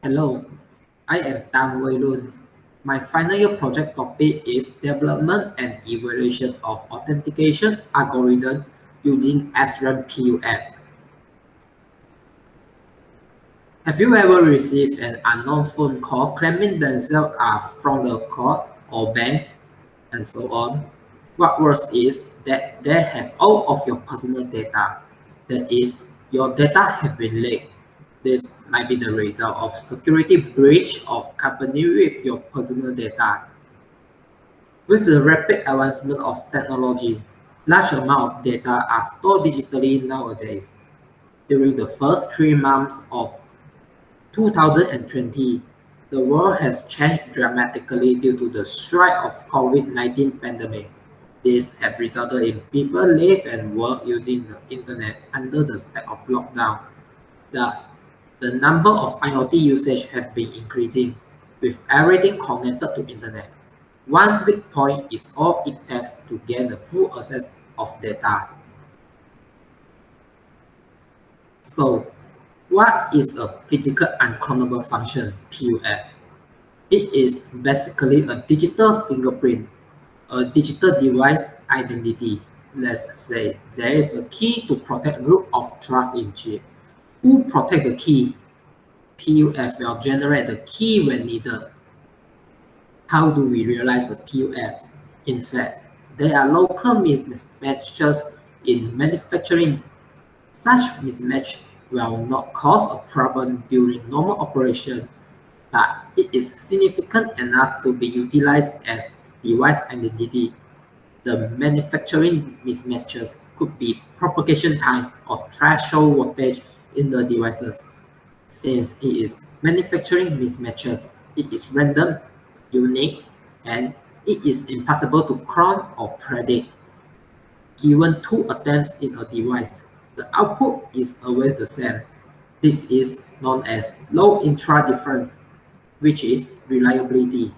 Hello, I am Tam Wei Lun. My final year project topic is development and evaluation of authentication algorithm using SRAM PUF. Have you ever received an unknown phone call claiming themselves are from the court or bank and so on? What worse is that they have all of your personal data. That is, your data have been leaked. This might be the result of security breach of company with your personal data. With the rapid advancement of technology, large amounts of data are stored digitally nowadays. During the first 3 months of 2020, the world has changed dramatically due to the spread of COVID-19 pandemic. This has resulted in people live and work using the internet under the state of lockdown. Thus, the number of IoT usage has been increasing, with everything connected to internet. One weak point is all it takes to gain the full access of data. So, what is a physical unclonable function, PUF? It is basically a digital fingerprint, a digital device identity. Let's say there is a key to protect group of trust in chip. Who protect the key? PUF will generate the key when needed. How do we realize a PUF? In fact, there are local mismatches in manufacturing. Such mismatch will not cause a problem during normal operation, but it is significant enough to be utilized as device identity. The manufacturing mismatches could be propagation time or threshold voltage in the devices. Since it is manufacturing mismatches, it is random, unique, and it is impossible to clone or predict. Given two attempts in a device, the output is always the same. This is known as low intra-difference, which is reliability.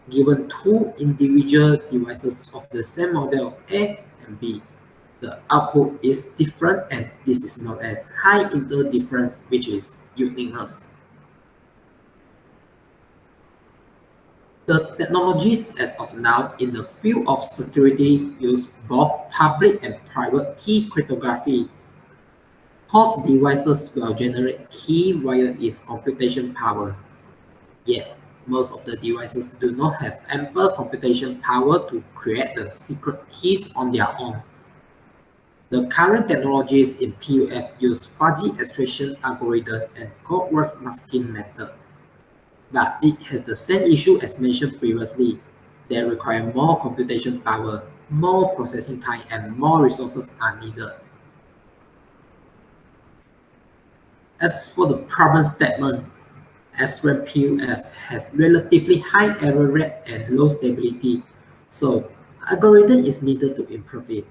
Given two individual devices of the same model A and B, the output is different, and this is known as high inter-difference, which is uniqueness. The technologies as of now in the field of security use both public and private key cryptography. Host devices will generate key via its computation power. Yet, most of the devices do not have ample computation power to create the secret keys on their own. The current technologies in PUF use fuzzy extraction algorithm and code word masking method. But it has the same issue as mentioned previously. They require more computation power, more processing time, and more resources are needed. As for the problem statement, SRAM PUF has relatively high error rate and low stability, so algorithm is needed to improve it.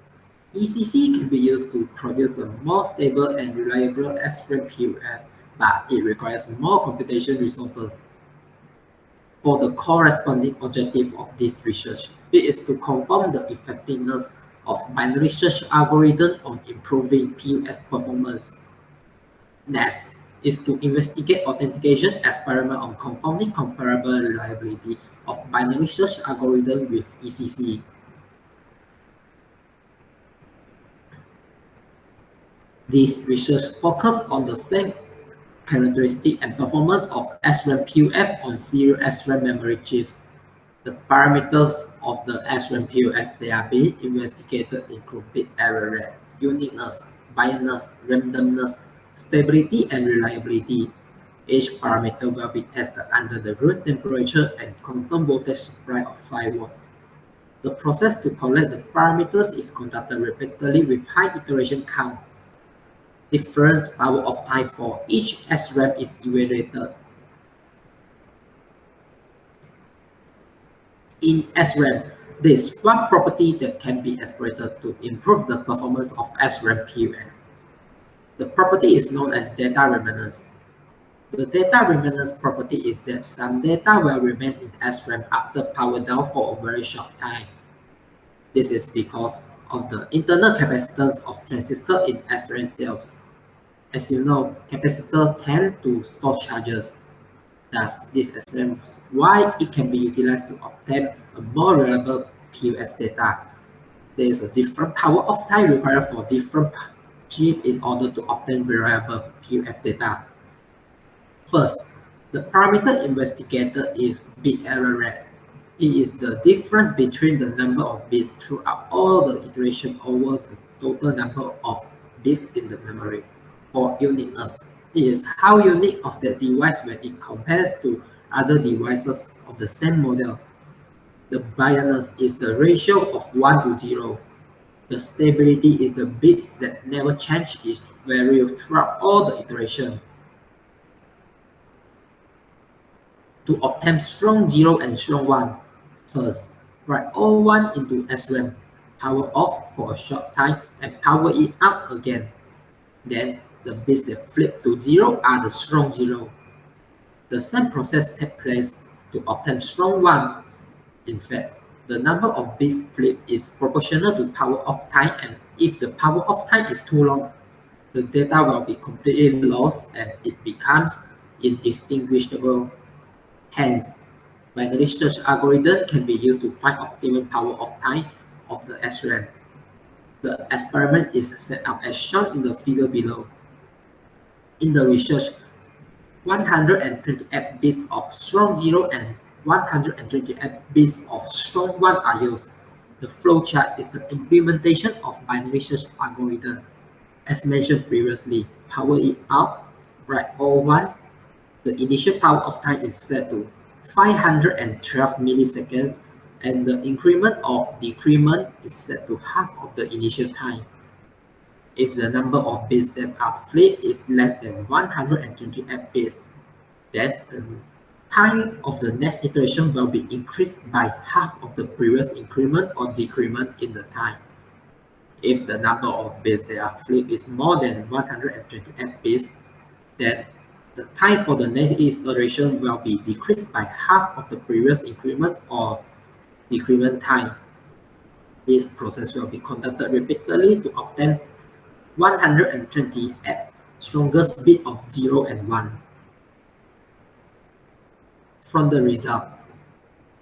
ECC can be used to produce a more stable and reliable SRAM PUF, but it requires more computation resources. For the corresponding objective of this research, it is to confirm the effectiveness of binary search algorithm on improving PUF performance. Next is to investigate authentication experiment on confirming comparable reliability of binary search algorithm with ECC. This research focused on the same characteristic and performance of SRAM PUF on serial SRAM memory chips. The parameters of the SRAM PUF that are being investigated include bit error rate, uniqueness, biasness, randomness, stability, and reliability. Each parameter will be tested under the room temperature and constant voltage supply of 5 volts. The process to collect the parameters is conducted repeatedly with high iteration count. Different power of time for each SRAM is evaluated. In SRAM, there is one property that can be exploited to improve the performance of SRAM PUF. The property is known as data remanence. The data remanence property is that some data will remain in SRAM after power down for a very short time. This is because of the internal capacitance of transistor in SRAM cells. As you know, capacitors tend to store charges. Thus, this explains why it can be utilized to obtain a more reliable PUF data. There is a different power of time required for different chip in order to obtain reliable PUF data. First, the parameter investigator is bit error rate. It is the difference between the number of bits throughout all the iterations over the total number of bits in the memory. For uniqueness, it is how unique of the device when it compares to other devices of the same model. The biasness is the ratio of 1 to 0. The stability is the bits that never change its value throughout all the iteration. To obtain strong 0 and strong 1, first, write all 1 into SRAM, power off for a short time and power it up again. Then, the bits that flip to 0 are the strong 0. The same process takes place to obtain strong 1. In fact, the number of bits flipped is proportional to power off time, and if the power off time is too long, the data will be completely lost and it becomes indistinguishable. Hence, binary search algorithm can be used to find optimum power off time of the SRAM. The experiment is set up as shown in the figure below. In the research, 128 bits of strong 0 and 128 bits of strong 1 are used. The flowchart is the implementation of binary search algorithm. As mentioned previously, power it up, write all 1. The initial power of time is set to 512 milliseconds, and the increment or decrement is set to half of the initial time. If the number of bits that are flipped is less than 128 bits, then the time of the next iteration will be increased by half of the previous increment or decrement in the time. If the number of bits that are flipped is more than 128 bits, then the time for the next iteration will be decreased by half of the previous increment or decrement time. This process will be conducted repeatedly to obtain 128 strongest bit of 0 and 1. From the result,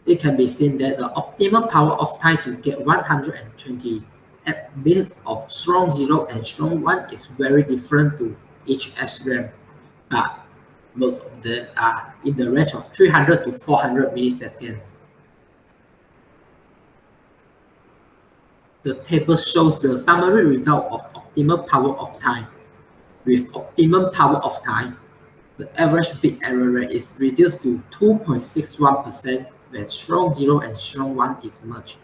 it can be seen that the optimal power of time to get 128 bits of strong 0 and strong 1 is very different to each SRAM, but most of them are in the range of 300 to 400 milliseconds. The table shows the summary result of optimal power of time. With optimum power of time, the average bit error rate is reduced to 2.61% when strong 0 and strong 1 is merged.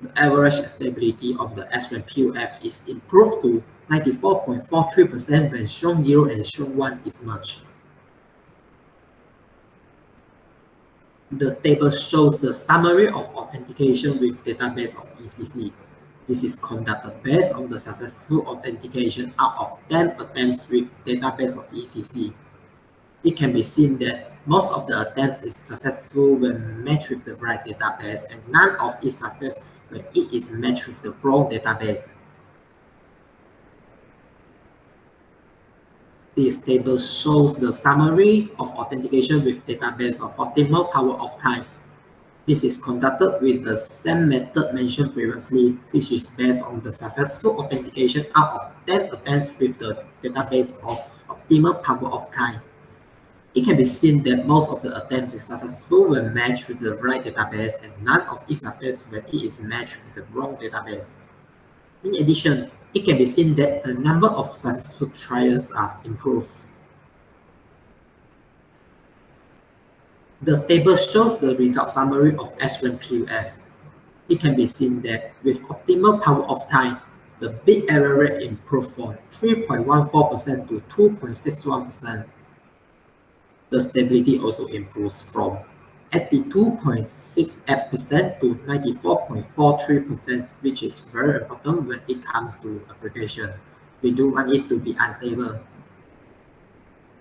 The average stability of the SRAM PUF is improved to 94.43% when strong 0 and strong 1 is merged. The table shows the summary of authentication with database of ECC. This is conducted based on the successful authentication out of 10 attempts with database of ECC. It can be seen that most of the attempts is successful when matched with the right database, and none of it success when it is matched with the wrong database. This table shows the summary of authentication with database of optimal power of time. This is conducted with the same method mentioned previously, which is based on the successful authentication out of 10 attempts with the database of optimal power of time. It can be seen that most of the attempts is successful when matched with the right database, and none of it success when it is matched with the wrong database. In addition, it can be seen that the number of successful trials are improved. The table shows the result summary of SRAM PUF. It can be seen that with optimal power of time, the bit error rate improved from 3.14% to 2.61%. The stability also improves from 82.68% to 94.43%, which is very important when it comes to application. We do want it to be unstable.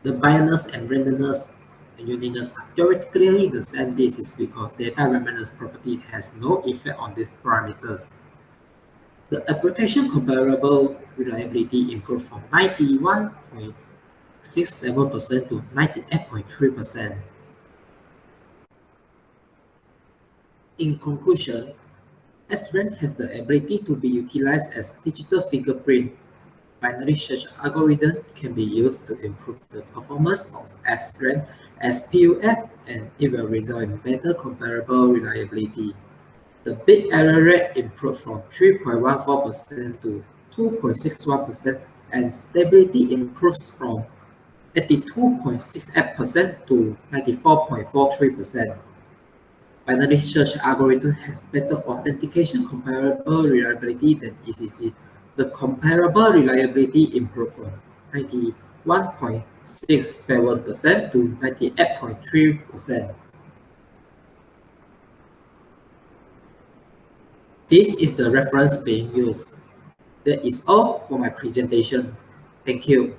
The biasness and randomness and uniqueness are theoretically the same. This is because data randomness property has no effect on these parameters. The application comparable reliability improved from 91.67% to 98.3%. In conclusion, SRAM has the ability to be utilized as digital fingerprint. Binary search algorithm can be used to improve the performance of SRAM as PUF, and it will result in better comparable reliability. The bit error rate improved from 3.14% to 2.61%, and stability improves from 82.68% to 94.43%. Binary search algorithm has better authentication comparable reliability than ECC. The comparable reliability improved from 91.67% to 98.3%. This is the reference being used. That is all for my presentation. Thank you.